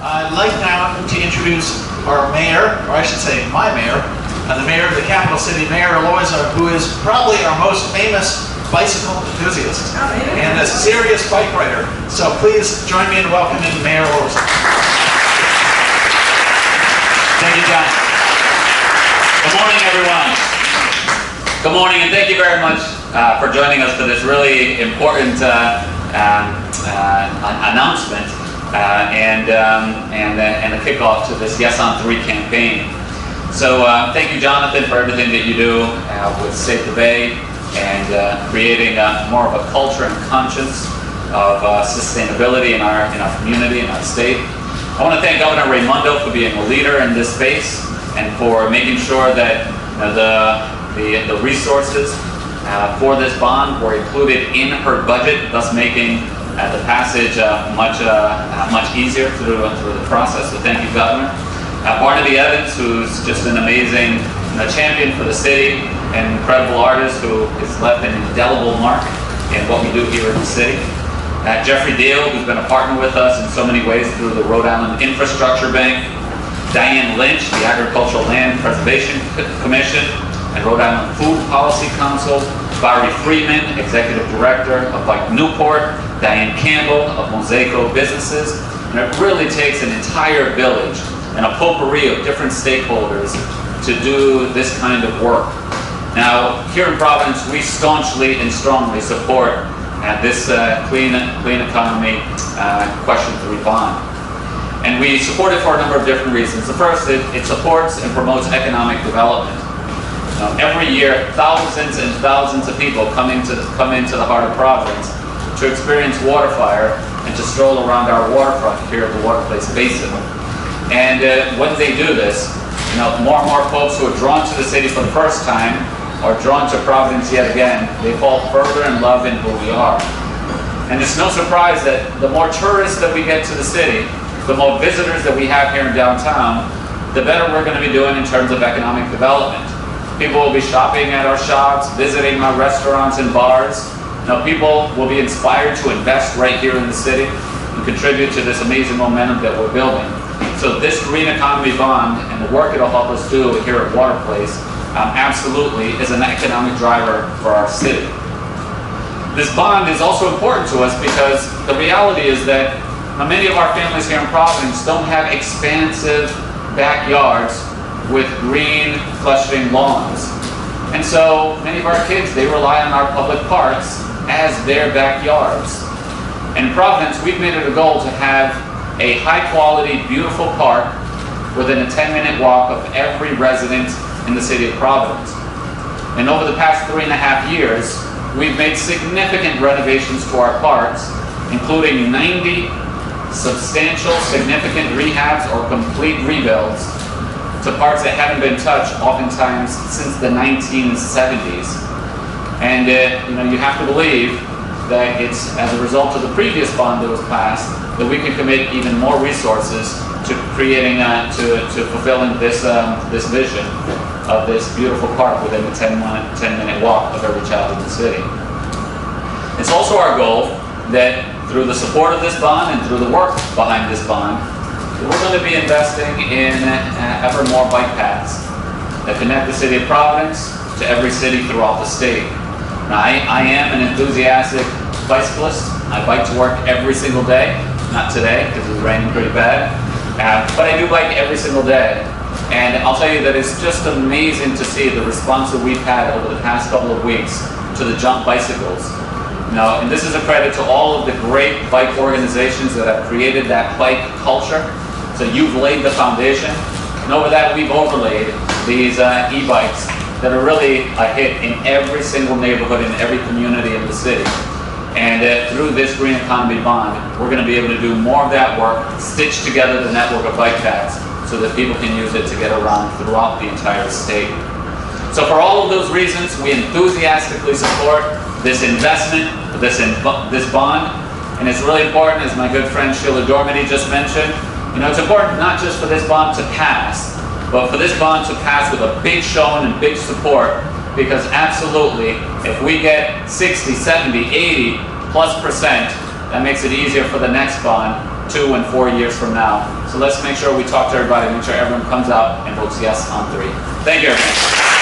I'd like now to introduce our mayor, or I should say my mayor, and the mayor of the capital city, Mayor Elorza, who is probably our most famous bicycle enthusiast and a serious bike rider. So please join me in welcoming Mayor Elorza. Thank you, John. Good morning, everyone. Good morning, and thank you very much for joining us for this really important announcement and a kickoff to this Yes on 3 campaign. So thank you, Jonathan, for everything that you do with Save the Bay and creating more of a culture and conscience of sustainability in our community, in our state. I want to thank Governor Raimondo for being a leader in this space and for making sure that the resources for this bond were included in her budget, thus making the passage much easier through the process. So thank you, Governor. Barnaby Evans, who's just an amazing champion for the city, an incredible artist who has left an indelible mark in what we do here in the city. Jeffrey Deal, who's been a partner with us in so many ways through the Rhode Island Infrastructure Bank. Diane Lynch, the Agricultural Land Preservation Commission and Rhode Island Food Policy Council. Barry Freeman, Executive Director of Bike Newport. Diane Campbell of Mosaico Businesses. And it really takes an entire village and a potpourri of different stakeholders to do this kind of work. Now, here in Providence, we staunchly and strongly support this clean economy question 3 bond. And we support it for a number of different reasons. The first, it supports and promotes economic development. Every year, thousands and thousands of people come into the heart of Providence to experience water fire and to stroll around our waterfront here at the Waterplace Basin. And when they do this, more and more folks who are drawn to the city for the first time or drawn to Providence yet again, they fall further in love in who we are. And it's no surprise that the more tourists that we get to the city, the more visitors that we have here in downtown, the better we're going to be doing in terms of economic development. People will be shopping at our shops, visiting our restaurants and bars. People will be inspired to invest right here in the city and contribute to this amazing momentum that we're building. So this green economy bond and the work it'll help us do here at Waterplace absolutely is an economic driver for our city. This bond is also important to us because the reality is that many of our families here in Providence don't have expansive backyards with green, fleshing lawns. And so many of our kids, they rely on our public parks as their backyards. In Providence, we've made it a goal to have a high-quality, beautiful park within a 10-minute walk of every resident in the city of Providence. And over the past 3.5 years, we've made significant renovations to our parks, including 90 substantial, significant rehabs or complete rebuilds to parks that haven't been touched oftentimes since the 1970s. And you have to believe that it's as a result of the previous bond that was passed that we can commit even more resources to creating, to fulfilling this vision of this beautiful park within a 10-minute walk of every child in the city. It's also our goal that through the support of this bond and through the work behind this bond, we're going to be investing in ever more bike paths that connect the city of Providence to every city throughout the state. Now, I am an enthusiastic bicyclist. I bike to work every single day. Not today, because it's raining pretty bad. But I do bike every single day. And I'll tell you that it's just amazing to see the response that we've had over the past couple of weeks to the jump bicycles. And this is a credit to all of the great bike organizations that have created that bike culture. So you've laid the foundation. And over that, we've overlaid these e-bikes that are really a hit in every single neighborhood, in every community in the city. And through this green economy bond, we're going to be able to do more of that work, stitch together the network of bike paths so that people can use it to get around throughout the entire state. So for all of those reasons, we enthusiastically support this investment, this bond. And it's really important, as my good friend Sheila Dormady just mentioned, it's important not just for this bond to pass, but for this bond to pass with a big showing and big support, because absolutely, if we get 60, 70, 80+%, that makes it easier for the next bond 2 and 4 years from now. So let's make sure we talk to everybody, make sure everyone comes out and votes yes on 3. Thank you, everyone.